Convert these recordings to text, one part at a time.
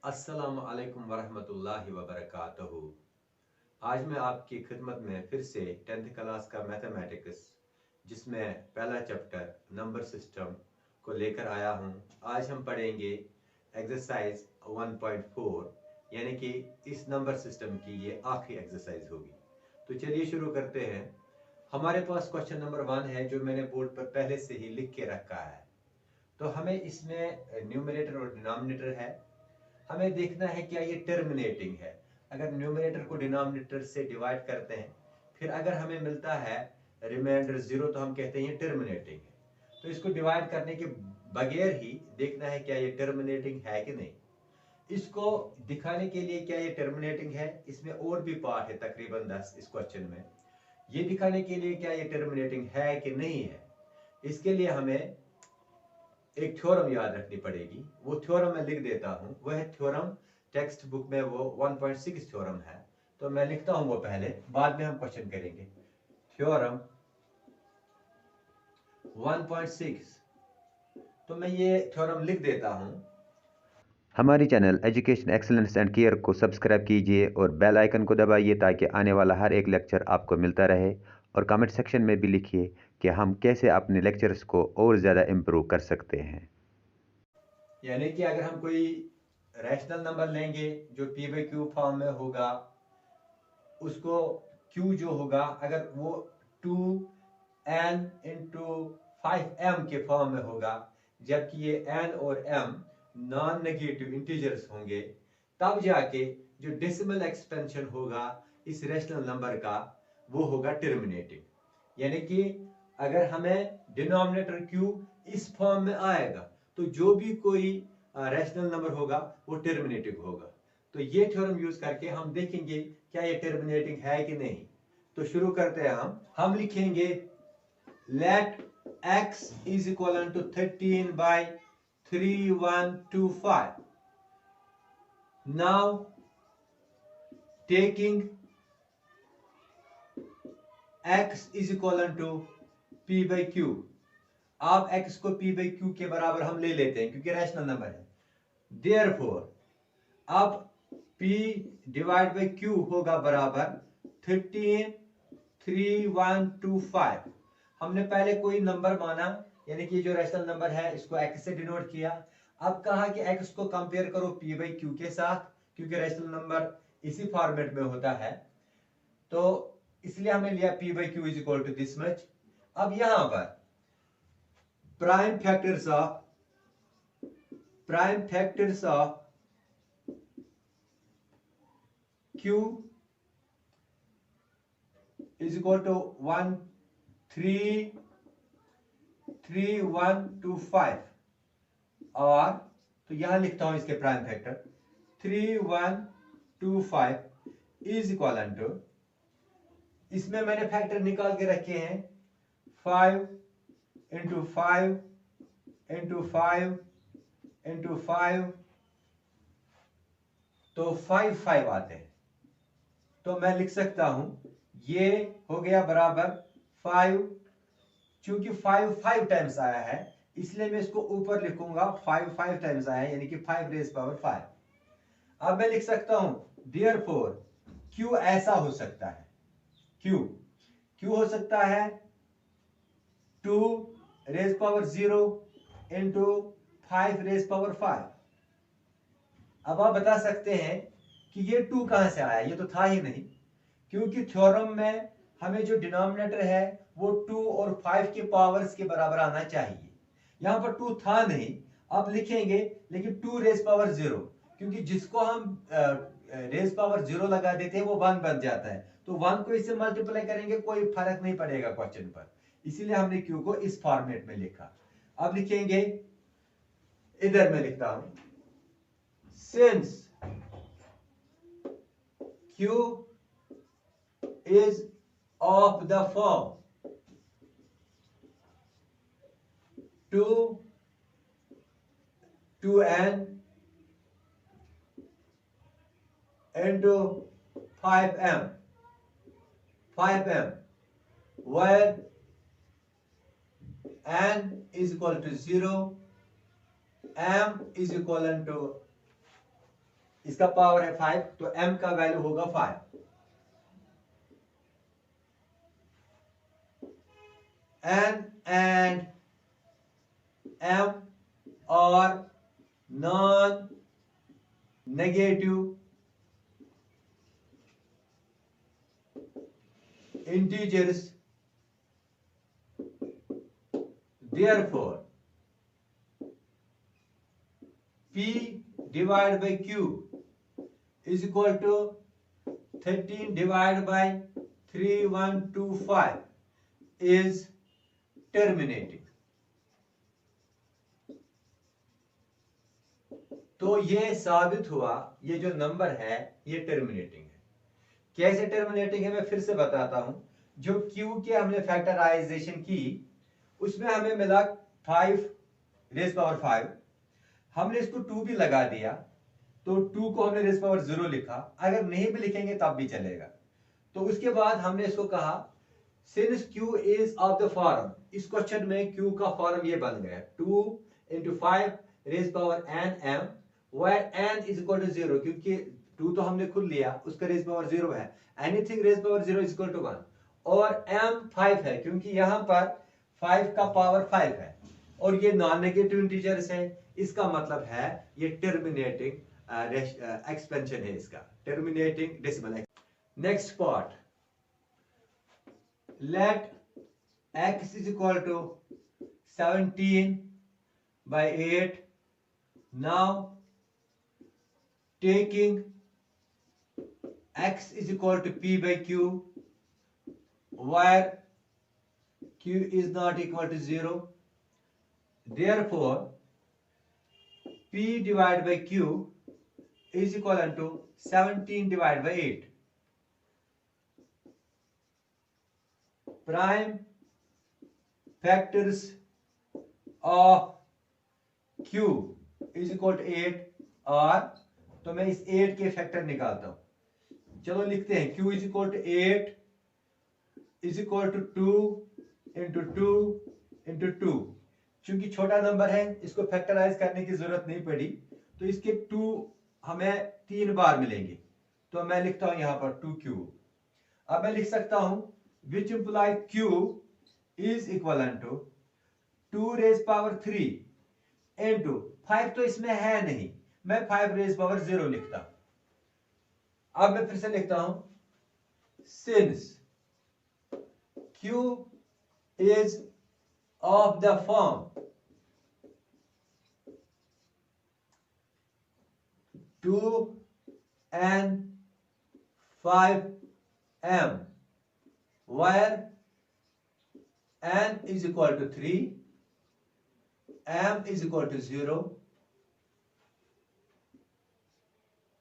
अस्सलाम वालेकुम वरहमतुल्लाहि वबरकातुहू। आज मैं आपकी खिदमत में फिर से 10th क्लास का मैथमेटिक्स जिसमें पहला चैप्टर नंबर सिस्टम को लेकर आया हूँ। आज हम पढ़ेंगे एक्सरसाइज 1.4 यानी कि इस नंबर सिस्टम की ये आखिरी एक्सरसाइज होगी। तो चलिए शुरू करते हैं। हमारे पास क्वेश्चन नंबर 1 है जो मैंने बोर्ड पर पहले से ही लिख के रखा है। तो हमें इसमें न्यूमरेटर और डिनोमिनेटर है। हमें देखना है क्या ये टर्मिनेटिंग है। अगर न्यूमरेटर को डिनोमिनेटर से डिवाइड करते हैं फिर अगर हमें मिलता है रिमाइंडर 0 तो हम कहते हैं ये टर्मिनेटिंग है। तो इसको डिवाइड करने के बगैर ही देखना है क्या ये टर्मिनेटिंग है कि नहीं। इसको दिखाने के लिए क्या ये टर्मिनेटिंग है, इसमें और भी पार्ट है तकरीबन 10 इस क्वेश्चन में। ये दिखाने के लिए क्या ये टर्मिनेटिंग है कि नहीं है, इसके लिए हमें एक थ्योरम याद रखनी पड़ेगी। वो थ्योरम मैं लिख देता हूं। वह थ्योरम टेक्स्ट बुक में वो 1.6 थ्योरम है। तो मैं लिखता हूं वो पहले, बाद में हम क्वेश्चन करेंगे। थ्योरम 1.6, तो मैं ये थ्योरम लिख देता हूं। हमारी channel education excellence and care को सब्सक्राइब कीजिए और बेल आइकन को दबाइए ताकि आने वाला हर एक लेक्चर आपको मिलता रहे। और कमेंट सेक्शन में भी लिखिए कि हम कैसे अपने लेक्चर्स को और ज़्यादा इम्प्रूव कर सकते हैं। यानी कि अगर हम कोई रैशनल नंबर लेंगे जो पी बाई क्यू फॉर्म में होगा, उसको क्यू जो होगा अगर वो 2n इंटू 5m के फॉर्म में होगा, जबकि ये n और m नॉन नेगेटिव इंटीजर्स होंगे, तब जाके जो डेसिमल एक्सपेंशन होगा इस रैशनल नंबर का वो होगा टर्मिनेटिंग। यानी कि अगर हमें डिनोमिनेटर q इस फॉर्म में आएगा तो जो भी कोई रैशनल नंबर होगा वो टर्मिनेटिव होगा। तो ये थ्योरम यूज करके हम देखेंगे क्या ये टर्मिनेटिंग है कि नहीं। तो शुरू करते हैं। हम लिखेंगे let x is equal to 13 by 3125। Now taking x is equal to p by q. अब x को p बाई क्यू के बराबर हम ले लेते हैं क्योंकि रैशनल नंबर है। देयरफॉर अब p डिवाइड बाई q होगा बराबर 133125। हमने पहले कोई नंबर माना यानी कि जो रैशनल नंबर है इसको x से डिनोट किया। अब कहा कि x को कंपेयर करो p बाई क्यू के साथ क्योंकि रैशनल नंबर इसी फॉर्मेट में होता है। तो इसलिए हमने लिया p by q is equal to this much. अब यहां पर prime factors of q is equal to 133125। और तो यहां लिखता हूं इसके prime factor 3125 is equal to, इसमें मैंने फैक्टर निकाल के रखे हैं 5 इंटू 5 इंटू 5 इंटू 5, तो 5 आते हैं। तो मैं लिख सकता हूं ये हो गया बराबर 5। चूंकि 5 टाइम्स आया है इसलिए मैं इसको ऊपर लिखूंगा 5 टाइम्स आया है यानी कि 5 रेज पावर 5। अब मैं लिख सकता हूं देयरफॉर Q ऐसा हो सकता है, Q हो सकता है 2 raise power 0 into 5 raise power 5। अब आप बता सकते हैं कि ये 2 कहां से आया, ये तो था ही नहीं क्योंकि थ्योरम में हमें जो डिनोमिनेटर है वो 2 और 5 के पावर्स के बराबर आना चाहिए। यहां पर 2 था नहीं। अब लिखेंगे लेकिन 2 रेज पावर 0, क्योंकि जिसको हम रेज पावर 0 लगा देते हैं वो 1 बन जाता है। तो 1 को इससे मल्टीप्लाई करेंगे कोई फर्क नहीं पड़ेगा क्वेश्चन पर, इसीलिए हमने क्यू को इस फॉर्मेट में लिखा। अब लिखेंगे, इधर मैं लिखता हूं since Q is of the form 2n into 5m where n is equal to 0, m is equal to इसका पावर है 5, तो m का वैल्यू होगा 5। n and m are non-negative integers, therefore P divided by Q is equal to 13 divided by 3125 is terminating। तो ये साबित हुआ ये जो नंबर है ये टर्मिनेटिंग है। कैसे टर्मिनेटिंग है मैं फिर से बताता हूं। जो Q के हमने फैक्टराइजेशन की उसमें हमें मिला 5 रेज़ पावर 5, हमने इसको 2 भी लगा दिया तो 2 को हमने रेज़ पावर 0 लिखा। अगर नहीं भी लिखेंगे तब भी चलेगा। तो उसके बाद हमने इसको कहा since Q is of the form, इस क्वेश्चन में Q का फॉर्म ये बन गया 2 into 5 rays power n m where n is equal to 0, क्योंकि 2 तो हमने खुद लिया उसका रेज़ पावर 0 है। Anything rays power 0 is equal to 1 और m 5 है क्योंकि यहां पर 5 का पावर 5 है और ये नॉन नेगेटिव इंटीजर्स है। इसका मतलब है ये टर्मिनेटिंग एक्सपेंशन है, इसका terminating decimal. Next part, let x is equal to 17 by 8। now taking x is equal to p by q where q is not equal to 0, therefore p divided by q is equal to 17 divided by 8। prime factors of q is equal to 8 और तो मैं इस 8 के factor निकालता हूं। चलो लिखते हैं q is equal to 8 is equal to 2 into 2 into 2। चूंकि छोटा नंबर है इसको फैक्टराइज करने की जरूरत नहीं पड़ी तो इसके 2 हमें 3 बार मिलेंगे, तो मैं लिखता हूं यहां पर 2q। अब मैं लिख सकता हूं which imply q is equivalent to 2 raised power 3 into 5, तो इसमें है नहीं, मैं 5 raised power 0 लिखता हूं। अब मैं फिर से लिखता हूं since q is of the form 2n 5m where n is equal to 3, m is equal to 0,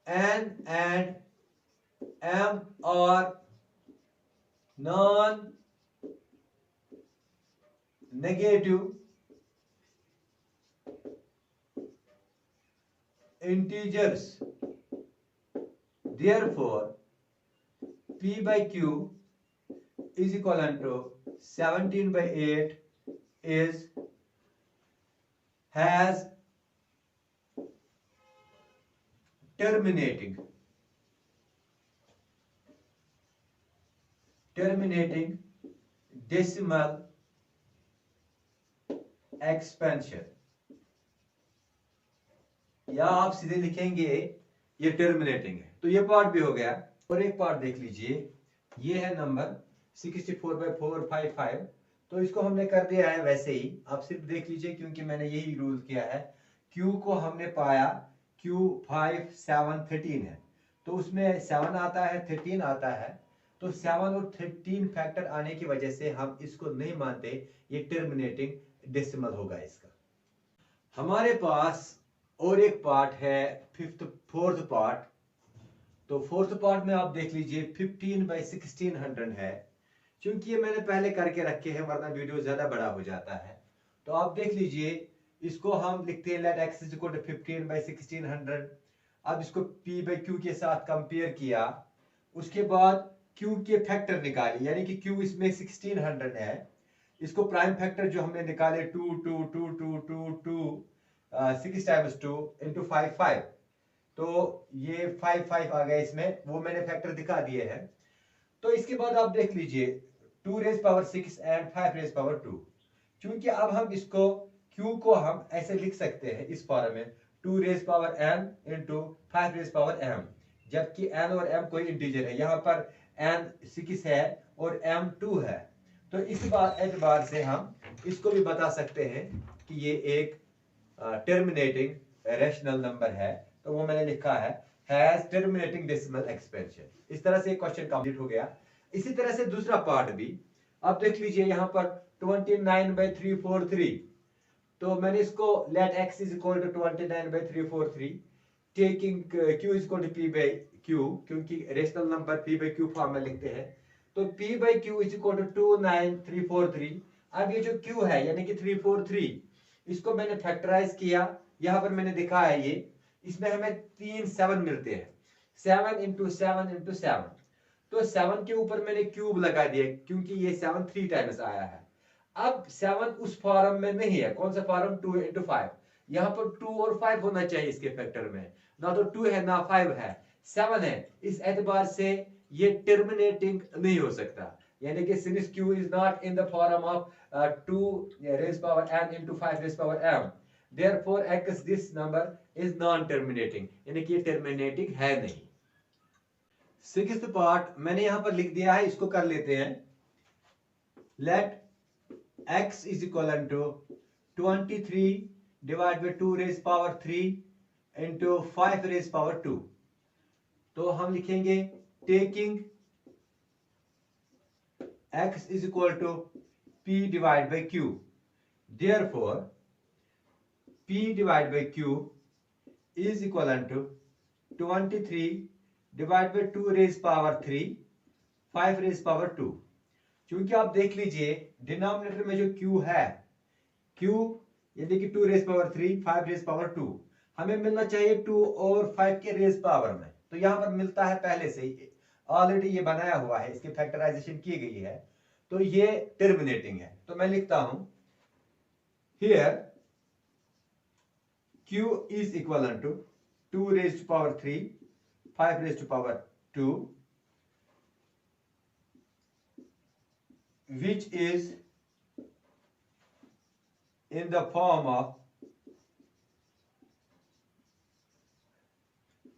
n and m are non-negative integers, therefore p by q is equivalent to 17 by 8 has terminating decimal expansion, या आप सीधे लिखेंगे ये terminating है। तो ये part भी हो गया और एक पार्ट देख लीजिए, ये है नंबर 64 by 455। तो इसको हमने कर दिया है वैसे ही, आप सिर्फ देख लीजिए क्योंकि मैंने यही रूल किया है। Q को हमने पाया Q 5 7 13 है तो उसमें 7 आता है 13 आता है, तो 7 और 13 फैक्टर आने की वजह से हम इसको नहीं मानते, ये टर्मिनेटिंग डेसिमल होगा इसका। हमारे पास और एक पार्ट है फोर्थ पार्ट। तो फोर्थ पार्ट में आप देख लीजिए 15 by 1600 है। क्योंकि ये मैंने पहले करके रखे हैं वरना वीडियो ज्यादा बड़ा हो जाता है, तो आप देख लीजिए इसको हम लिखते हैं let x is equal to 15 by 1600। अब इसको p by q के साथ कंपेयर किया, उसके बाद q के फैक्टर निकाले, यानी कि q इसमें 1600 है, इसको प्राइम फैक्टर जो हमने निकाले 2 2 2 2 2 2 6 times 2 into 5 5, तो ये 5 आ गया इसमें, वो मैंने फैक्टर दिखा दिए हैं। तो इसके बाद आप देख लीजिए 2 raise power 6 and 5 raise power 2। क्योंकि अब हम इसको Q को हम ऐसे लिख सकते हैं इस फॉर्म में 2 raise power n into 5 raise power m, जबकि n और m कोई इंटीजर है। यहाँ पर n 6 है और m 2 है। तो इस एतबार से हम इसको भी बता सकते हैं कि ये एक टर्मिनेटिंग रैशनल नंबर है। तो वो मैंने लिखा है हैज टर्मिनेटिंग डेसिमल एक्सपेंशन। इस तरह से क्वेश्चन कंप्लीट हो गया। इसी तरह से दूसरा पार्ट भी आप देख लीजिए, यहाँ पर 29/343। तो मैंने इसको let x is equal to 29/343 taking q is equal to p by q, क्योंकि rational number p by q form में लिखते हैं। तो p by q is equal to 29343। अब ये जो q है यानी कि 343, इसको मैंने फैक्टराइज किया। यहाँ पर मैंने दिखा है ये, इसमें हमें 3 7 मिलते हैं, 7 इंटू 7 इंटू 7। तो 7 के ऊपर मैंने क्यूब लगा दिया क्योंकि ये 7 3 टाइम्स आया है। अब 7 उस फॉर्म में नहीं है। कौन सा फॉर्म? 2 इंटू 5। यहाँ पर 2 और 5 होना चाहिए इसके फैक्टर में, ना तो 2 है ना 5 है, 7 है। इस एतबार से ये टर्मिनेटिंग नहीं हो सकता, यानी कि since q is not in the form of 2 raise power n into 5 raise power m, therefore x this number is non terminating, यानी कि ये टर्मिनेटिंग है नहीं। सिक्स्थ पार्ट मैंने यहां पर लिख दिया है, इसको कर लेते हैं। Let x is equal to 23 divide by 2 raise power 3 into 5 raise power 2। तो हम लिखेंगे taking x is equal to p divide by q, therefore p divide by q is equal to 23 divide by 2 raise power 3 5 raise power 2। क्योंकि आप देख लीजिए denominator में जो q है, q यानी कि 2 रेज पावर 3 5 रेज पावर 2, हमें मिलना चाहिए 2 और 5 के रेज पावर में। तो यहां पर मिलता है पहले से ही, ऑलरेडी ये बनाया हुआ है, इसकी फैक्टराइजेशन की गई है, तो ये टर्मिनेटिंग है। तो मैं लिखता हूं here q is equal to 2 raised to power 3 5 raised to power 2, which is in the form of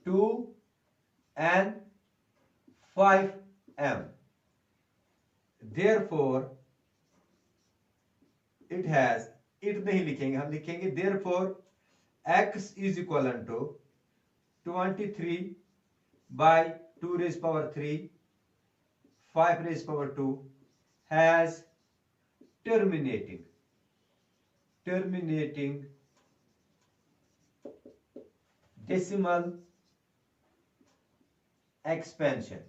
2 and 5m. Therefore it has, it नहीं लिखेंगे, हम लिखेंगे therefore x is equal to 23 by 2 raised power 3 5 raised power 2 has terminating decimal expansion।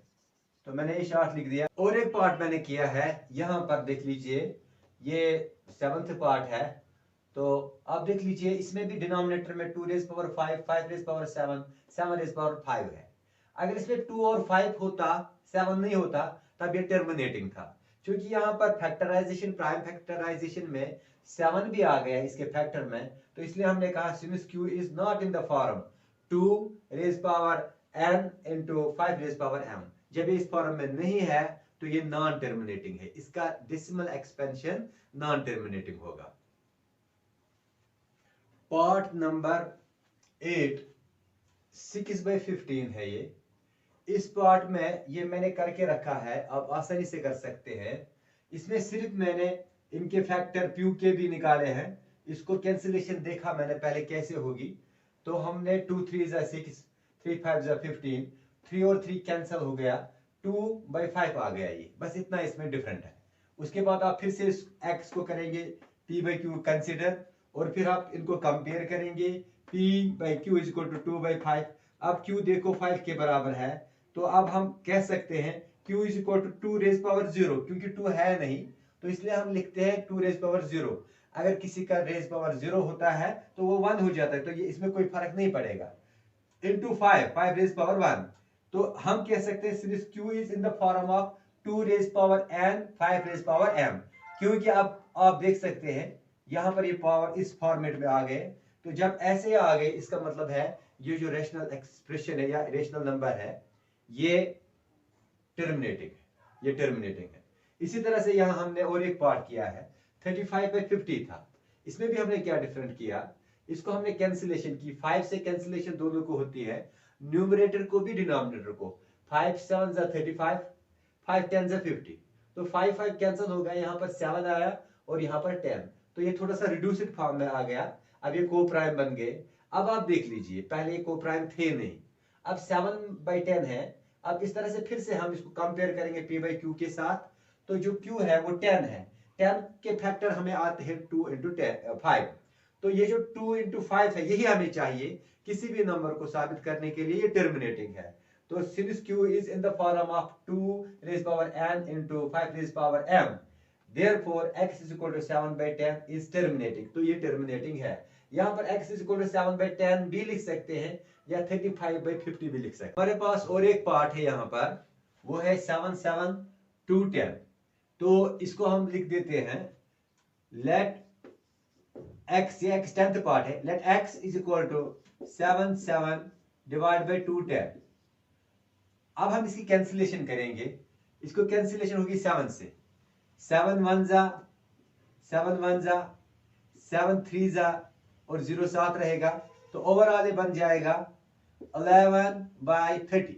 तो मैंने ये short लिख दिया। और एक पार्ट मैंने किया है, यहां पर देख लीजिए, ये 7th पार्ट है। तो आप देख लीजिए इसमें भी डिनोमिनेटर में 2 raise power 5 5 raise power 7 7 raise power 5 है। अगर इसमें 2 और 5 होता, 7 नहीं होता, तब ये टर्मिनेटिंग था। क्योंकि यहाँ पर फैक्टराइजेशन, प्राइम फैक्टराइजेशन में 7 भी आ गया इसके फैक्टर में, तो इसलिए हमने कहा since q is not in the form 2 raise power n into 5 raise power m, जब इस फॉर्म में नहीं है तो ये नॉन टर्मिनेटिंग है, इसका डेसिमल एक्सपेंशन नॉन टर्मिनेटिंग होगा। पार्ट नंबर 8 6/15 है ये। इस पार्ट में ये मैंने करके रखा है, आप आसानी से कर सकते हैं। इसमें सिर्फ मैंने इनके फैक्टर प्यू के भी निकाले हैं, इसको कैंसिलेशन देखा मैंने पहले कैसे होगी। तो हमने 2 3 6 3 5 15, 3 और 3 कैंसिल हो गया, 2/5 आ गया ये, बस इतना इसमें डिफरेंट है। उसके बाद आप फिर से x को करेंगे p/q कंसिडर, और फिर आप इनको कंपेयर करेंगे, p/q इज इक्वल टू 2/5। अब q देखो 5 के बराबर है, तो अब हम कह सकते हैं q is equal to 2 raise power 0, क्योंकि 2 है नहीं तो इसलिए हम लिखते हैं 2 रेज पावर 0। अगर किसी का रेज पावर 0 होता है तो वो 1 हो जाता है, तो ये इसमें कोई फर्क नहीं पड़ेगा। इंटू 5 रेज पावर 1, तो हम कह सकते हैं since q is in the form of 2 raise power n 5 raise power m, क्योंकि अब आप देख सकते हैं यहां पर ये पावर इस फॉर्मेट में आ गए। तो जब ऐसे आ गए इसका मतलब है ये जो रेशनल एक्सप्रेशन है या रेशनल नंबर है ये टर्मिनेटिंग है, ये टर्मिनेटिंग है। इसी तरह से यहाँ हमने और एक पार्ट किया है 35/50 था, इसमें भी हमने क्या डिफरेंट किया, इसको हमने कैंसिलेशन की, 5 से कैंसिलेशन दोनों को होती है, न्यूमरेटर को भी डिनोमिनेटर को। 5 7 35, 5 10 50, तो 5 कैंसिल हो गया, यहाँ पर 7 आया और यहाँ पर 10, तो ये थोड़ा सा रिड्यूस्ड फॉर्म में आ गया। अब ये को प्राइम बन गए। अब आप देख लीजिए, पहले ये को प्राइम थे नहीं, अब 7/10 है। अब इस तरह से फिर से हम इसको कंपेयर करेंगे p/q के साथ, तो जो q है वो 10 है, 10 के फैक्टर हमें आते हैं 2 × 5, तो ये जो 2 × 5 है यही हमें चाहिए किसी भी नंबर को साबित करने के लिए, ये टर्मिनेटिंग है। तो since q is in the form of 2n × 5m, therefore x is equal to 7/10 is terminating, तो ये टर्मिनेटिंग है। यहाँ पर x is equal to 7/10 भी लिख सकते हैं या 35/50 भी लिख सकते हैं। हमारे पास और एक पार्ट है यहाँ पर, वो है 7 7 2 10, तो इसको हम लिख देते हैं let x, ये x 10th पार्ट है, let x is equal to 7 7 divided by 2 10। अब हम इसकी कैंसिलेशन करेंगे, इसको कैंसिलेशन होगी 7 से, 7 1 जा 7 1 जा 7 3 जा और 0 7 रहेगा, तो ओवरऑल बन जाएगा 11/30,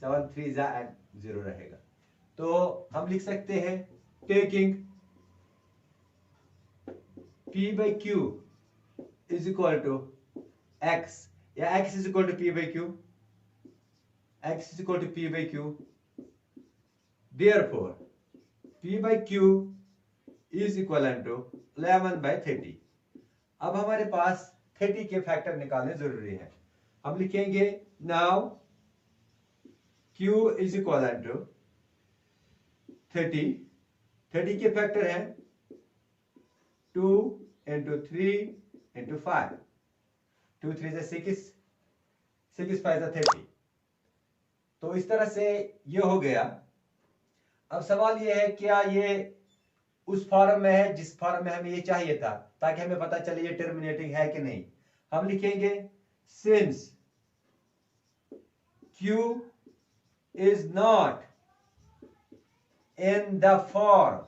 7 3 जा एंड 0 रहेगा। तो हम लिख सकते हैं taking p/q is equal to x, या x is equal to p/q, x is equal to p/q, therefore p/q is equivalent to 11/30। अब हमारे पास 30 के फैक्टर निकालने जरूरी है, हम लिखेंगे now q is equivalent to 30, 30 के फैक्टर है 2 × 3 × 5, 2 3 6, 6 5 30, तो इस तरह से ये हो गया। अब सवाल ये है क्या ये उस फॉर्म में है जिस फॉर्म में हमें ये चाहिए था, ताकि हमें पता चले ये टर्मिनेटिंग है कि नहीं। हम लिखेंगे since q is not in the form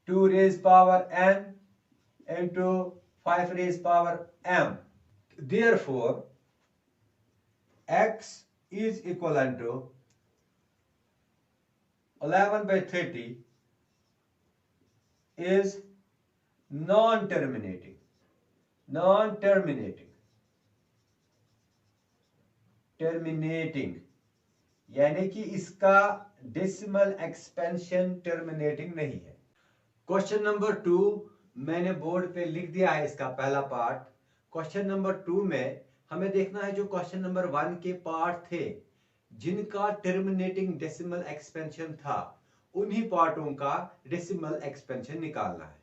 2 raised power n into 5 raised power m, therefore x is equivalent to 11/30 is non-terminating, terminating यानी कि इसका डेसिमल एक्सपेंशन टर्मिनेटिंग नहीं है। क्वेश्चन नंबर 2 मैंने बोर्ड पे लिख दिया है, इसका पहला पार्ट। क्वेश्चन नंबर 2 में हमें देखना है जो क्वेश्चन नंबर 1 के पार्ट थे जिनका टर्मिनेटिंग डेसिमल एक्सपेंशन था, उन्हीं पार्टों का डेसिमल एक्सपेंशन निकालना है।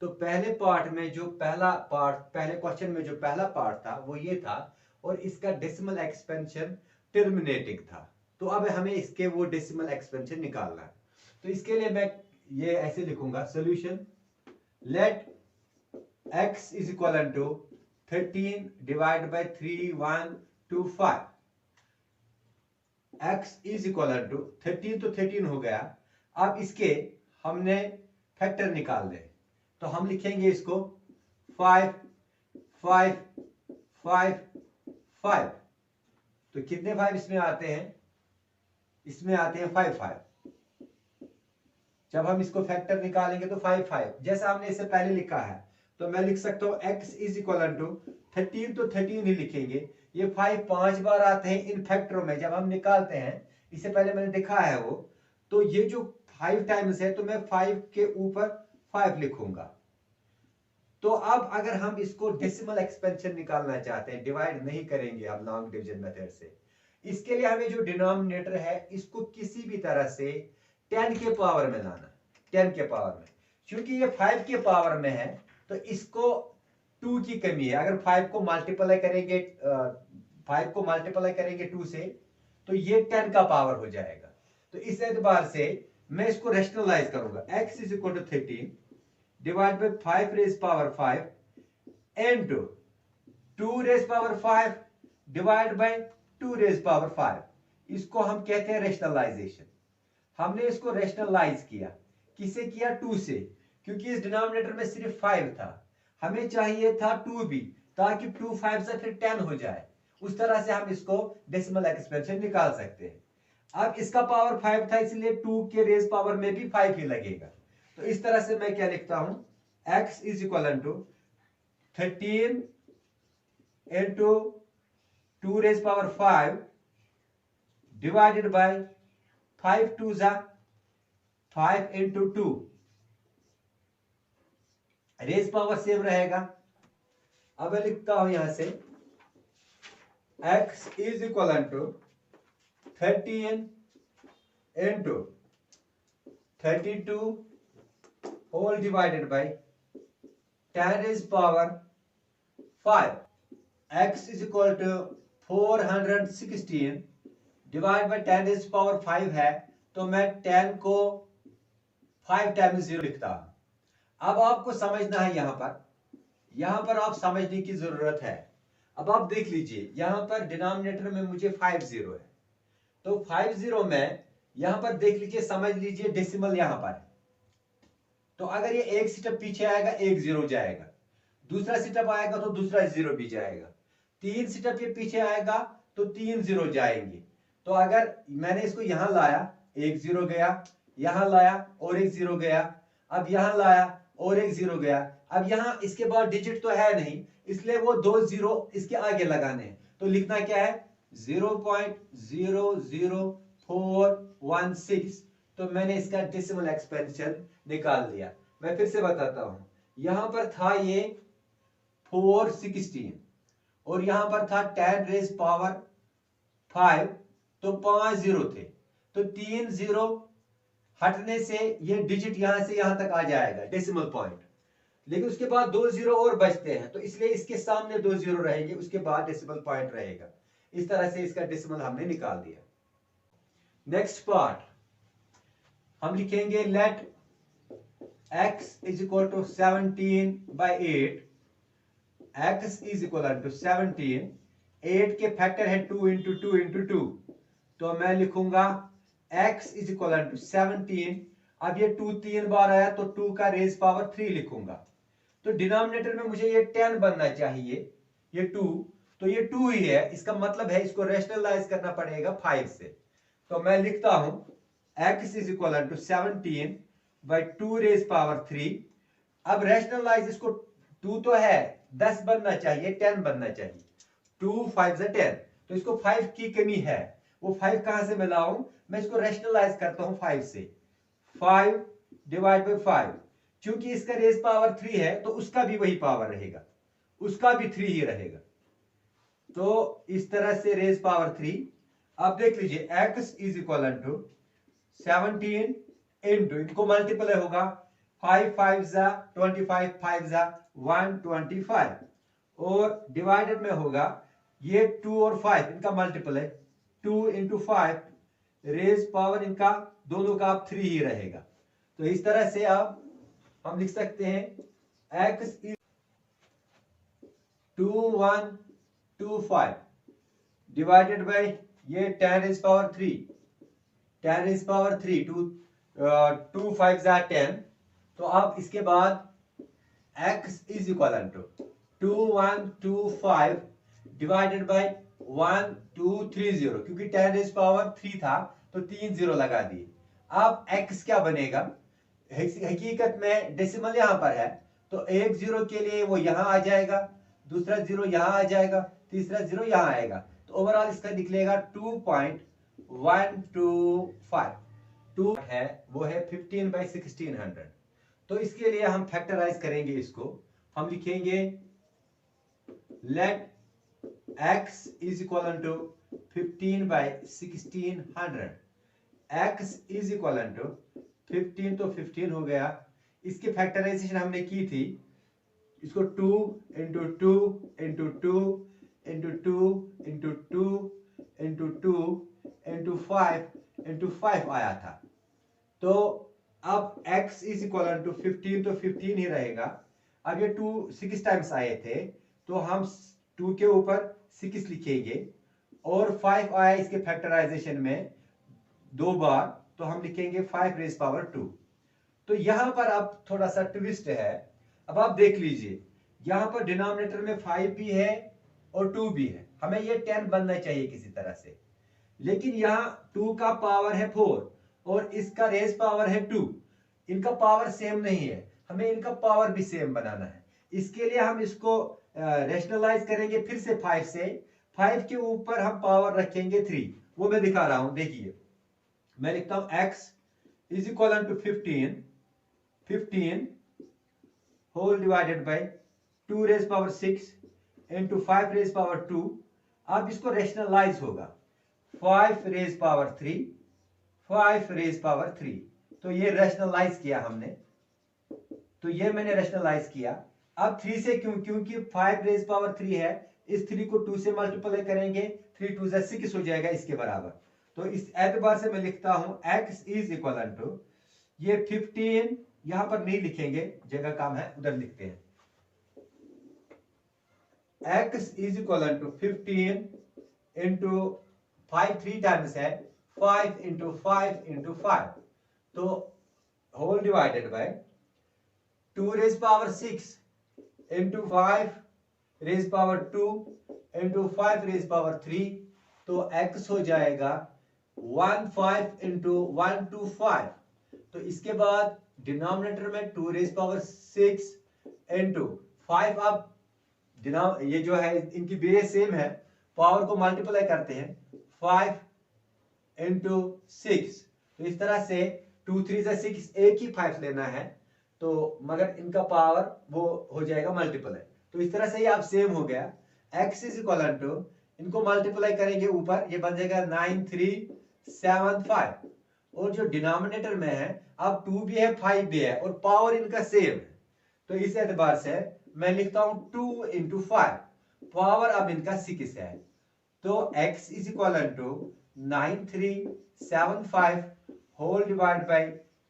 तो पहले पार्ट में जो पहले क्वेश्चन में जो पहला पार्ट था वो ये था, और इसका डेसिमल एक्सपेंशन टर्मिनेटिंग था। तो अब हमें इसके वो डेसिमल एक्सपेंशन निकालना है। तो इसके लिए मैं ये ऐसे लिखूंगा solution, let x is equal to 13 divided by 3 1 2 5, x is equal to 13, तो 13 हो गया। अब इसके हमने फैक्टर निकाल दे, तो हम लिखेंगे इसको 5 5 5 5, तो कितने 5 इसमें आते हैं, इसमें आते हैं 5 5। जब हम इसको फैक्टर निकालेंगे तो 5 5 जैसा हमने इससे पहले लिखा है, तो मैं लिख सकता हूं x is equal to 13, तो 13 ही लिखेंगे। ये 5 5 बार आते हैं इन फैक्टरों में, जब हम निकालते हैं, इससे पहले मैंने दिखा है वो, तो ये जो 5 टाइम्स है तो मैं 5 के ऊपर 5 लिखूंगा। तो अब अगर हम इसको डेसिमल एक्सपेंशन निकालना चाहते हैं, डिवाइड नहीं करेंगे अब लॉन्ग डिवीजन मेथड से, इसके लिए हमें जो डिनोमिनेटर है इसको किसी भी तरह से 10 के पावर में लाना, 10 के पावर में। क्योंकि ये 5 के पावर में है तो इसको 2 की कमी है। अगर 5 को मल्टीप्लाई करेंगे 2 से, तो ये 10 का पावर हो जाएगा। तो इस एतबार से मैं इसको रेशनलाइज करूंगा, x is equal to 13 divide by 5 raise power 5, into 2 raise power 5 divide by 2 raise power 5। इसको हम कहते हैं रेशनलाइजेशन। हमने इसको रेशनलाइज किया, किससे किया? 2 से, क्योंकि इस डिनोमिनेटर में सिर्फ 5 था, हमें चाहिए था 2 भी, ताकि 2 5 से फिर 10 हो जाए। उस तरह से हम इसको डेसिमल एक्सपेंशन निकाल सकते हैं। अब इसका पावर 5 था, इसलिए 2 के रेज पावर में भी 5 ही लगेगा। तो इस तरह से मैं क्या लिखता हूं, x is equal to 13 into 2 raise power 5 divided by 5 2 जा 5 इंटू 2, रेज पावर सेम रहेगा। अब मैं लिखता हूं यहां से x is equal to 13 into 32 whole divided by 10 raise power 5। x is equal to 416 divide by 10 raise power 5 है, तो मैं 10 को 5 टाइम्स 0 लिखता हूं। अब आपको समझना है, यहां पर आप समझने की जरूरत है। अब आप देख लीजिए, यहां पर डिनोमिनेटर में मुझे 5 0 है, तो 5 0 में यहां पर देख लीजिए, समझ लीजिए डेसिमल यहां पर है। तो अगर ये एक स्टेप पीछे आएगा, एक 0 जाएगा, दूसरा स्टेप आएगा तो दूसरा 0 भी जाएगा, 3 स्टेप ये पीछे आएगा तो 3 0 जाएंगे। तो अगर मैंने इसको यहां लाया, एक 0 गया, यहां लाया और एक 0 गया, अब यहां लाया और एक 0 गया। अब यहां इसके बाद डिजिट तो है नहीं, इसलिए वो 2 0 इसके आगे लगाने हैं। तो लिखना क्या है, 0.00416। तो मैंने इसका डेसिमल एक्सपेंशन निकाल दिया। मैं फिर से बताता हूं, यहां पर था ये 416 और यहां पर था 10 रेज पावर 5, तो 5 0 थे, तो 3 0 हटने से ये डिजिट यहां से यहां तक आ जाएगा, डेसिमल पॉइंट। लेकिन उसके बाद 2 0 और बचते हैं, तो इसलिए इसके सामने 2 0 रहेंगे, उसके बाद डेसिमल पॉइंट रहेगा। इस तरह से इसका डेसिमल हमने निकाल दिया। नेक्स्ट पार्ट हम लिखेंगे, let x is equal to 17 by 8। x is equal to 17, 8 के फैक्टर है 2 इंटू 2 इंटू 2, तो मैं लिखूंगा x इज इक्वल टू 17। अब ये 2 3 बार आया तो 2 का रेज पावर 3 लिखूंगा। तो डिनोमिनेटर में मुझे ये 10 बनना चाहिए, ये 2, तो ये 2 ही है, इसका मतलब है इसको रेशनलाइज करना पड़ेगा 5 से। तो मैं लिखता हूं x is equal to 17 by 2 raise power 3। अब रेशनलाइज इसको, 2 तो है, 10 बनना चाहिए, 10 बनना चाहिए, 2 5 से 10, तो इसको 5 की कमी है। वो 5 कहां से मैं लाऊं, मैं इसको रेशनलाइज करता हूं 5 से। 5 डिवाइड बाई 5, क्योंकि इसका रेज पावर 3 है तो उसका भी वही पावर रहेगा, उसका भी 3 ही रहेगा। तो इस तरह से रेज पावर 3। अब देख लीजिए, x is equal to 17 into, इनको मल्टीप्लाई होगा, 5 5 जा 25, 5 जा 125, और डिवाइडेड में होगा ये 2 और 5, इनका मल्टीप्लाई 2 इंटू 5, रेज पावर इनका दोनों का अब 3 ही रहेगा। तो इस तरह से अब हम लिख सकते हैं x इज 2125 डिवाइडेड बाई ये 10 रेज पावर 3, 10 रेज पावर 3, 2 5 जा 10। तो अब इसके बाद x is equal to 2125 divided by 1230, क्योंकि 10 रेज पावर 3 था तो 3 0 लगा दिए। अब x क्या बनेगा, हकीकत में डेसिमल यहां पर है, तो एक 0 के लिए वो यहां आ जाएगा, दूसरा 0 यहां आ जाएगा, तीसरा 0 यहां आएगा, तो ओवरऑल इसका निकलेगा 2.125। 2 है वो है 15 बाई 1600। तो इसके लिए हम फैक्टराइज करेंगे इसको, हम लिखेंगे let x is equal to 15 by 1600। x is equal to 15, तो 15 हो गया, इसकी फैक्टराइजेशन हमने की थी, इसको 2 into 2 into 2 into 2 into 2 into 2 into 5 into 5 आया था। तो अब x इज इक्वल टू 15, तो 15 ही रहेगा। अब ये 2 6 टाइम्स आए थे, तो हम 2 के ऊपर 6 लिखेंगे, और 5 आया इसके फैक्टराइजेशन में 2 बार, तो हम लिखेंगे 5 रेज पावर 2। तो यहां पर अब थोड़ा सा ट्विस्ट है। अब आप देख लीजिए, यहां पर डिनोमिनेटर में 5 भी है और 2 भी है, हमें ये 10 बनना चाहिए किसी तरह से, लेकिन यहां 2 का पावर है 4 और इसका रेज पावर है 2, इनका पावर सेम नहीं है, हमें इनका पावर भी सेम बनाना है। इसके लिए हम इसको रेशनलाइज करेंगे फिर से 5 से। 5 के ऊपर हम पावर रखेंगे 3, वो मैं दिखा रहा हूं। देखिए, मैं लिखता हूं x is equal to 15 whole divided by 2 raise power 6 into 5 raise power 2। अब इसको रेशनलाइज होगा, 5 रेज पावर 3, 5 रेज पावर 3। तो ये रेशनलाइज किया हमने, तो ये मैंने रेशनलाइज किया। अब 3 से क्यों? क्योंकि 5 रेज पावर 3 है, इस 3 को 2 से मल्टीप्लाई करेंगे, 3 2 6 हो जाएगा इसके बराबर। तो इस एतबार से मैं लिखता हूं x इज इक्वल टू, ये 15 यहां पर नहीं लिखेंगे, जगह कम है, उधर लिखते हैं। x is equal to 15 into 5 3 times है, 5 इंटू 5 इंटू 5, तो whole divided by 2 raise power 6 into 5 raise power 2 into 5 raise power 3, तो x हो जाएगा 15 इंटू 125। तो इसके बाद डिनोमिनेटर में 2 रेज पावर 6 इंटू 5, अब ये जो है इनकी बेस सेम है, पावर को मल्टीप्लाई करते हैं, 5 इंटू 6। तो इस तरह से 2 3 6, एक ही 5 लेना है, तो मगर इनका पावर वो हो जाएगा मल्टीप्लाई। तो इस तरह से ये अब सेम हो गया। x इज इक्वल टू, इनको मल्टीप्लाई करेंगे ऊपर, ये बन जाएगा 9375, और जो डिनोमिनेटर में है अब 2 भी है 5 भी है और पावर इनका सेम है, तो इस एतबार से मैं लिखता हूं 2 इंटू 5, पावर अब इनका 6 है। तो x is equal to 9375 whole divide by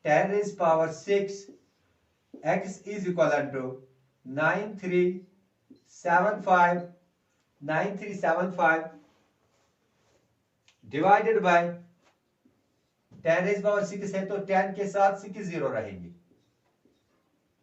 10 raise power 6, x is equal to 9375 divided by 10 raise power 6 है, तो 10 के साथ 6 जीरो रहेंगे,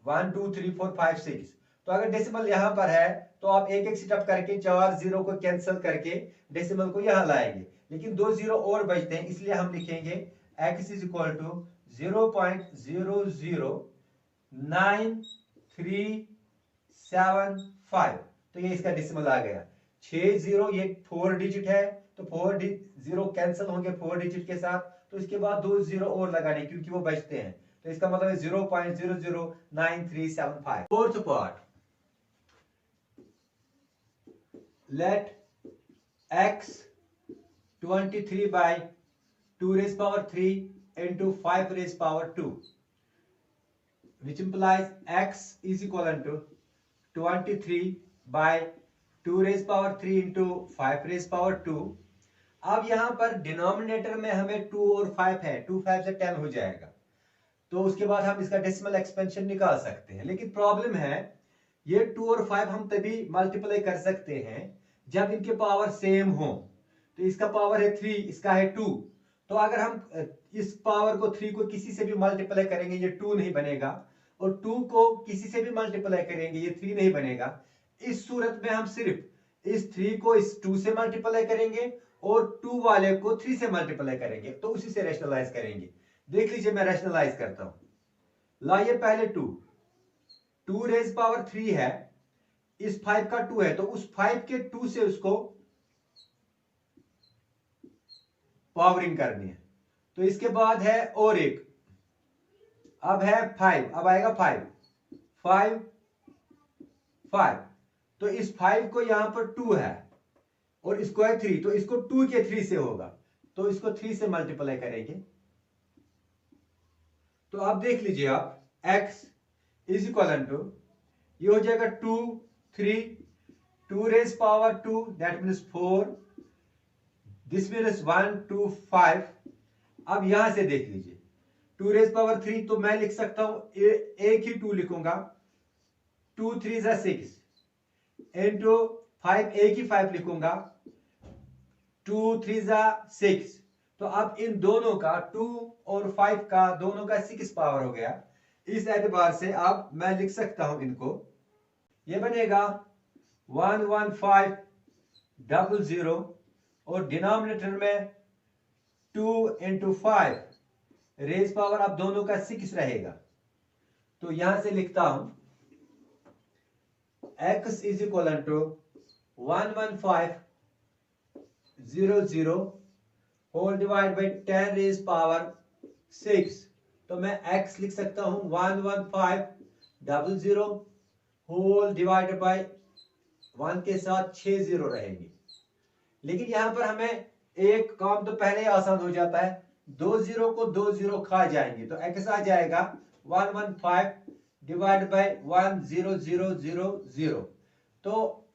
1 2 3 4 5 6। तो अगर डेसिमल यहां पर है तो आप एक एक स्टेप करके 4 जीरो को कैंसिल करके डेसिमल को यहां लाएंगे, लेकिन 2 जीरो और बचते हैं, इसलिए हम लिखेंगे x इज इक्वल टू 0.00935। तो ये इसका डेसिमल आ गया 6 जीरो, ये 4 डिजिट है, तो 4 जीरो कैंसिल होंगे 4 डिजिट के साथ, तो इसके बाद 2 जीरो और लगाने क्योंकि वो बचते हैं, तो इसका मतलब है 0.00935। Fourth part, let x 23 by 2 raised power 3 into 5 raised power 2, which implies x is equal to 23 by 2 raised power 3 into 5 raised power 2। अब यहां पर डिनोमिनेटर में हमें 2 और 5 है, 2 5 से 10 हो जाएगा, तो उसके बाद हम इसका डेसिमल एक्सपेंशन निकाल सकते हैं। लेकिन प्रॉब्लम है, ये 2 और 5 हम तभी मल्टीप्लाई कर सकते हैं जब इनके पावर सेम हो। तो इसका पावर है 3, इसका है 2, तो अगर हम इस पावर को 3 को किसी से भी मल्टीप्लाई करेंगे ये 2 नहीं बनेगा, और 2 को किसी से भी मल्टीप्लाई करेंगे ये 3 नहीं बनेगा। इस सूरत में हम सिर्फ इस 3 को इस 2 से मल्टीप्लाई करेंगे और 2 वाले को 3 से मल्टीप्लाई करेंगे, तो उसी से रैशनलाइज करेंगे। देख लीजिए, मैं रैशनलाइज करता हूं। लाइए पहले 2 रेज पावर 3 है, इस 5 का 2 है, तो उस 5 के 2 से उसको पावरिंग करनी है। तो इसके बाद है और एक, अब है 5, अब आएगा 5 तो इस 5 को यहां पर 2 है और इसको है 3, तो इसको 2 के 3 से होगा, तो इसको 3 से मल्टीप्लाई करेंगे। तो अब देख लीजिए आप, x इज इक्वल टू, ये हो जाएगा 2 3 2 raise power 2, that means 4, this means 1 2 5। अब यहां से देख लीजिए, 2 रेज पावर 3, तो मैं लिख सकता हूं एक ही 2 लिखूंगा, 2 3 जा 6 इंटू 5, एक ही 5 लिखूंगा, 2 3 जा 6। तो अब इन दोनों का 2 और 5 का दोनों का 6 पावर हो गया। इस एतबार से अब मैं लिख सकता हूं इनको, ये बनेगा 11500 और डिनोमिनेटर में 2 इंटू 5 रेज पावर अब दोनों का 6 रहेगा। तो यहां से लिखता हूं x is equal to 11500 whole divide by 10 raise power 6। तो मैं x लिख सकता हूं 11500 होल डिवाइडेड बाई 1 के साथ 6 जीरो रहेंगे। लेकिन यहां पर हमें एक काम तो पहले ही आसान हो जाता है, 2 जीरो को 2 जीरो खा जाएंगे, तो x आ जाएगा 115 डिवाइड बाई 10000। तो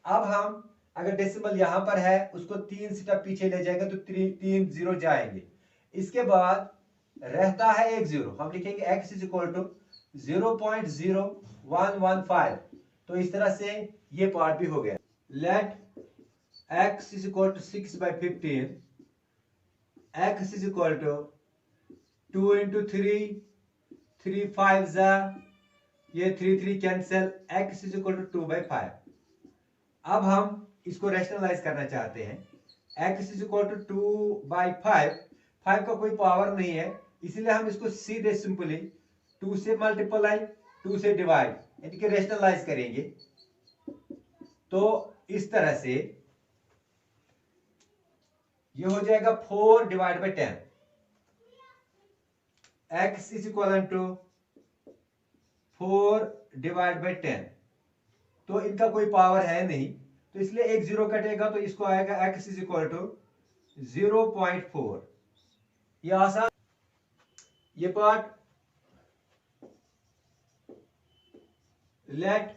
अब हम अगर डेसिमल यहां पर है उसको 3 स्टेप पीछे ले जाएंगे तो 3 जीरो जाएंगे। इसके बाद रहता है एक जीरो, हम लिखेंगे x इज इक्वल टू 0.0115। तो इस तरह से ये पार्ट भी हो गया। Let x is equal to 6/15, x is equal to 2 into 3, 3 5 जा, ये 3 3 cancel, x is equal to 2/5। अब हम इसको रैशनलाइज करना चाहते हैं, x इज इक्वल टू 2/5, 5 का कोई पावर नहीं है, इसलिए हम इसको सीधे सिंपली 2 से मल्टीप्लाई 2 से डिवाइड यानी कि रैशनलाइज करेंगे। तो इस तरह से ये हो जाएगा 4 divide by 10, x is equal to 4 divide by 10। तो इनका कोई पावर है नहीं, तो इसलिए एक जीरो कटेगा, तो इसको आएगा x इज इक्वल टू 0.4। ये आसान, ये part. Let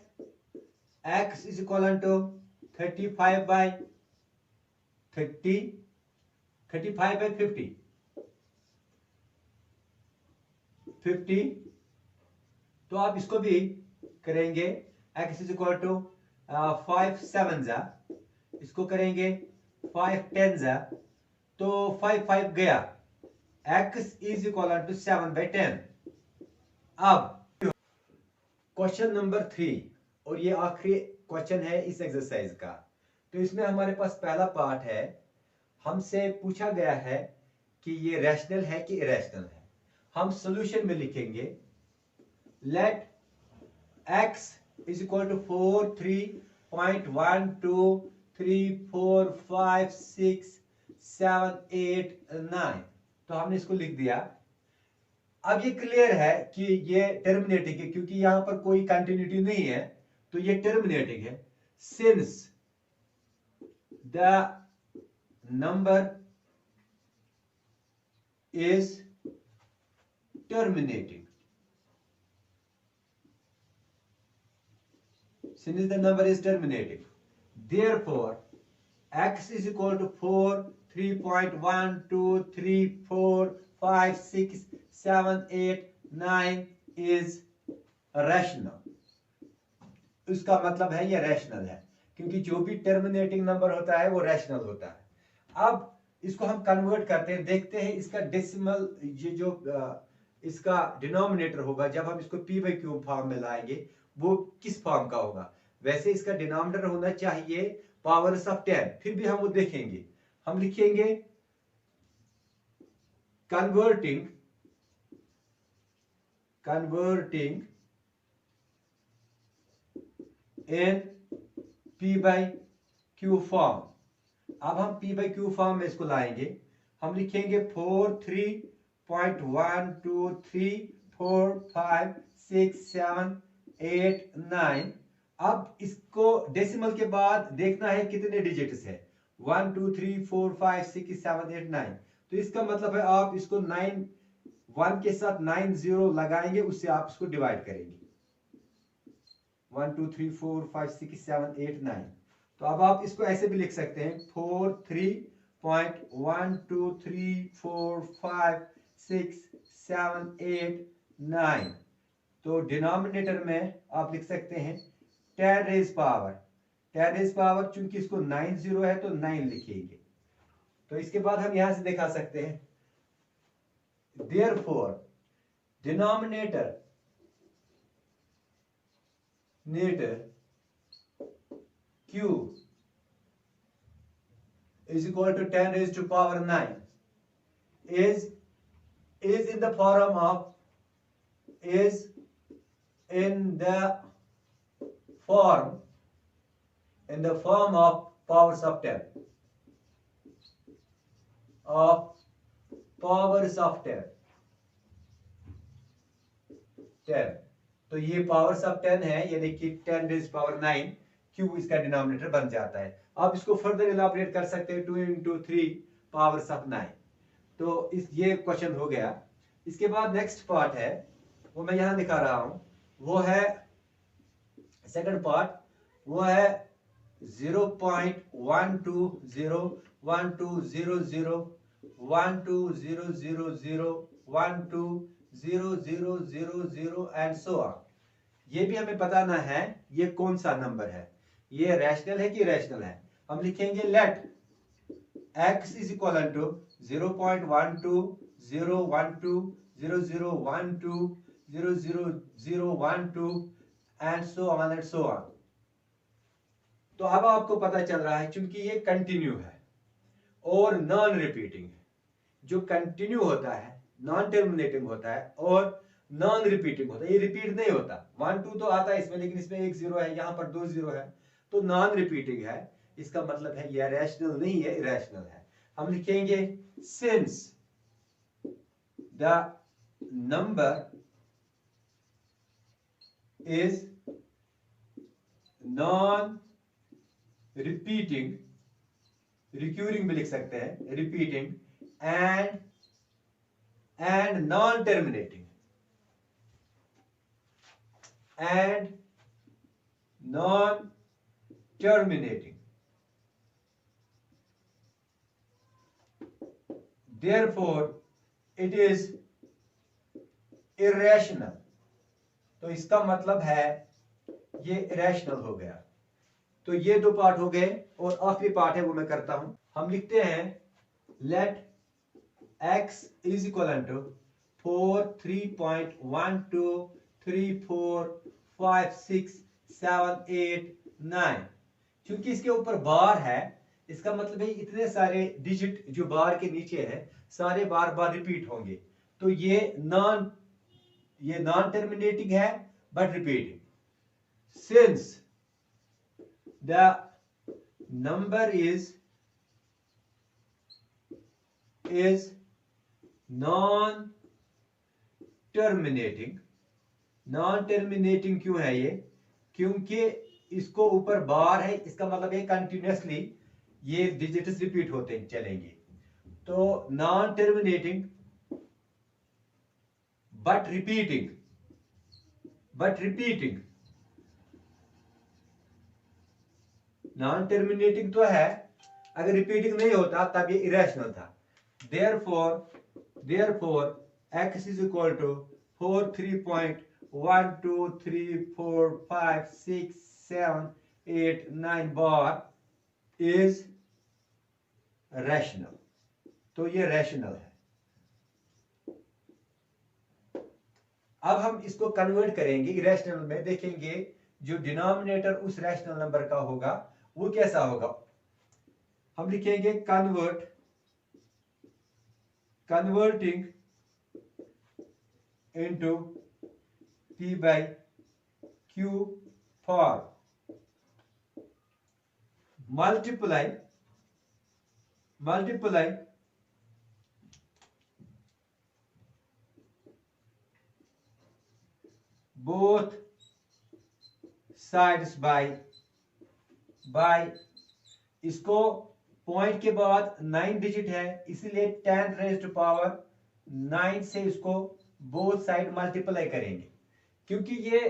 x is equal to 35/30, 35/50, 50। तो आप इसको भी करेंगे, x इज इक्वल टू 5 7 जा, इसको करेंगे 5 10 जा, तो 5 5 गया, x इज इक्वल टू 7/10। अब क्वेश्चन नंबर 3 और ये आखिरी क्वेश्चन है इस एक्सरसाइज का। तो इसमें हमारे पास पहला पार्ट है, हमसे पूछा गया है कि ये रैशनल है कि इरेशनल है। हम सॉल्यूशन में लिखेंगे, let x is equal to 4 3.12 3 4 5 6 7 8 9। तो हमने इसको लिख दिया। अब ये क्लियर है कि ये टर्मिनेटिंग है, क्योंकि यहां पर कोई कंटिन्यूटी नहीं है, तो ये टर्मिनेटिंग है। Since the number is terminating, since the number is terminating, therefore x is equal to 4 3.12 3 4 5 6 7 8 9 is rational। उसका मतलब है ये रैशनल है, क्योंकि जो भी टर्मिनेटिंग नंबर होता है वो रैशनल होता है। अब इसको हम कन्वर्ट करते हैं, देखते हैं इसका डेसिमल, ये जो इसका डिनोमिनेटर होगा जब हम इसको p बाई क्यूब फॉर्म में लाएंगे वो किस फॉर्म का होगा। वैसे इसका डिनोमिनेटर होना चाहिए पावर्स ऑफ 10, फिर भी हम वो देखेंगे। हम लिखेंगे converting in p by Q form. अब हम p बाई क्यू फॉर्म में इसको लाएंगे, हम लिखेंगे 4 3.12 3 4 5 6 7 8 9। अब इसको डेसिमल के बाद देखना है कितने डिजिट्स है, 1 2 3 4 5 6 7 8 9। तो इसका मतलब है आप इसको 9 1 के साथ 9 0 लगाएंगे, उससे आप इसको डिवाइड करेंगे, 1 2 3 4 5 6 7 8 9। तो अब आप इसको ऐसे भी लिख सकते हैं 4 3.12 3 4 5 6 7 8 9। तो डिनोमिनेटर में आप लिख सकते हैं 10 रेज पावर, 10 रेज पावर, चूंकि इसको 9 0 है तो 9 लिखेंगे। तो इसके बाद हम यहां से दिखा सकते हैं, therefore denominator q is equal to 10 raised to power 9 is in the form of of powers of 10 10। तो ये पावर्स ऑफ 10 है, यानी कि 10 रेज पावर 9 क्यू इसका डिनोमिनेटर बन जाता है। आप इसको फर्दर इलाबोरेट कर सकते हैं 2 into 3 पावर्स ऑफ 9। तो ये क्वेश्चन हो गया। इसके बाद नेक्स्ट पार्ट है, वो मैं यहां दिखा रहा हूं, वो है सेकंड पार्ट, वो है 0.1200120000120000 एंड सो ऑन। ये भी हमें बताना है ये कौन सा नंबर है, ये रैशनल है कि इरेशनल है। हम लिखेंगे let x is equal to 0.120012000012 and so on and so on. तो अब आपको पता चल रहा है, चूंकि ये कंटिन्यू है और नॉन रिपीटिंग है। जो कंटिन्यू होता है, नॉन टर्मिनेटिंग होता है और नॉन रिपीटिंग होता है, ये रिपीट नहीं होता। 1 2 तो आता है इसमें, लेकिन इसमें 1 0 है, यहां पर 2 0 है, तो नॉन रिपीटिंग है। इसका मतलब है ये रैशनल नहीं है, इरेशनल है। हम लिखेंगे since the number is non repeating, recurring भी लिख सकते हैं, repeating and non terminating, and non terminating, therefore it is irrational। तो इसका मतलब है ये इरेशनल हो गया। तो ये दो पार्ट हो गए, और आखिरी पार्ट है वो मैं करता हूं। हम लिखते हैं let x is equal to 4 3.12345678 क्योंकि इसके ऊपर बार है, इसका मतलब है इतने सारे डिजिट जो बार के नीचे है सारे बार बार रिपीट होंगे। तो ये नॉन टर्मिनेटिंग है but repeating. Since the number is non terminating, non terminating क्यों है ये? क्योंकि इसको ऊपर बार है, इसका मतलब है कंटिन्यूअसली ये डिजिट्स रिपीट होते चलेंगे। तो non terminating but repeating, non terminating तो है, अगर रिपीटिंग नहीं होता तब ये इरेशनल था। therefore x is equal to 4 3.12345678 bar is rational. तो ये रैशनल है। अब हम इसको कन्वर्ट करेंगे इरेशनल में, देखेंगे जो डिनोमिनेटर उस रैशनल नंबर का होगा वो कैसा होगा। हम लिखेंगे converting into p by q for multiply both sides by इसको पॉइंट के बाद 9 डिजिट है, इसलिए 10 रेज़्ड टू पावर 9 से इसको बोथ साइड मल्टीप्लाई करेंगे। क्योंकि ये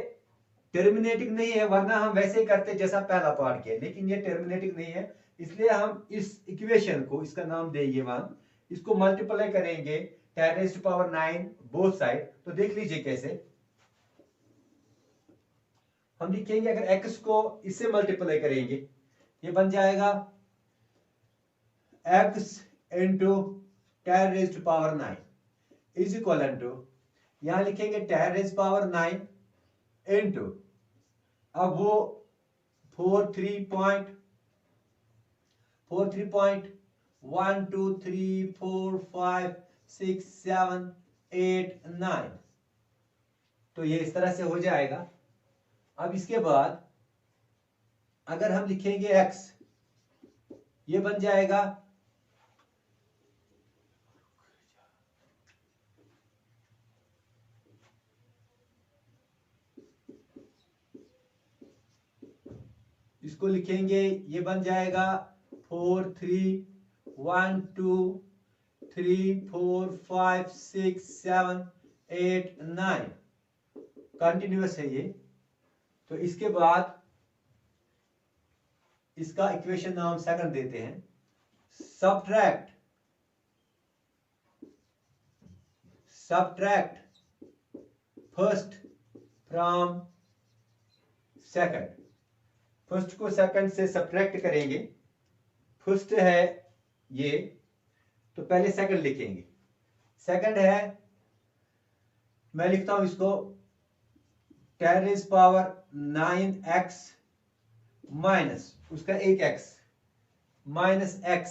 टर्मिनेटिंग नहीं है, वरना हम वैसे करते जैसा पहला पार्ट किया, लेकिन ये टर्मिनेटिंग नहीं है, इसलिए हम इस इक्वेशन को, इसका नाम देंगे 1, इसको मल्टीप्लाई करेंगे 10 raised to power 9 both side. तो देख लीजिए कैसे। हम लिखेंगे अगर x को इससे मल्टीप्लाई करेंगे, ये बन जाएगा x into 10 raised power 9 is equal to, यहां लिखेंगे 10 रेज़्ड पावर 9 इंटू, अब वो 43.123456789, तो ये इस तरह से हो जाएगा। अब इसके बाद अगर हम लिखेंगे x, ये बन जाएगा इसको लिखेंगे, ये बन जाएगा 4312345678 कंटिन्यूअस है ये। तो इसके बाद इसका इक्वेशन नाम सेकंड देते हैं, subtract first from second. First को सेकंड से सब्ट्रैक्ट करेंगे, फर्स्ट है ये, तो पहले सेकंड लिखेंगे। सेकंड है, मैं लिखता हूं इसको 10 रेज़ पावर 9x माइनस उसका एक x minus x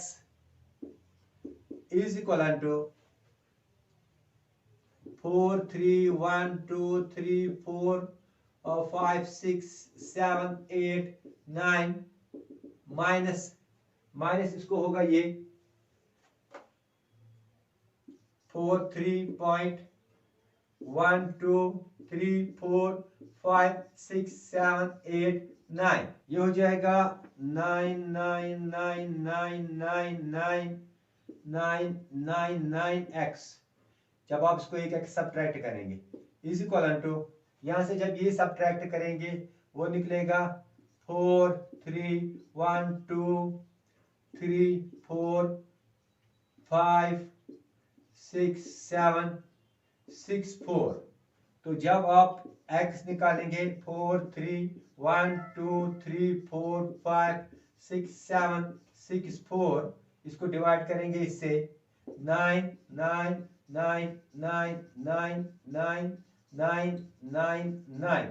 is equal to 4312345678 minus इसको होगा ये 43.123456789, ये हो जाएगा 999999999x। जब आप इसको एक x सब्ट्रैक्ट करेंगे इज इक्वल टू, यहां से जब ये सब्ट्रैक्ट करेंगे वो निकलेगा 4312345764। तो जब आप x निकालेंगे 4312345764, इसको डिवाइड करेंगे इससे 999999999,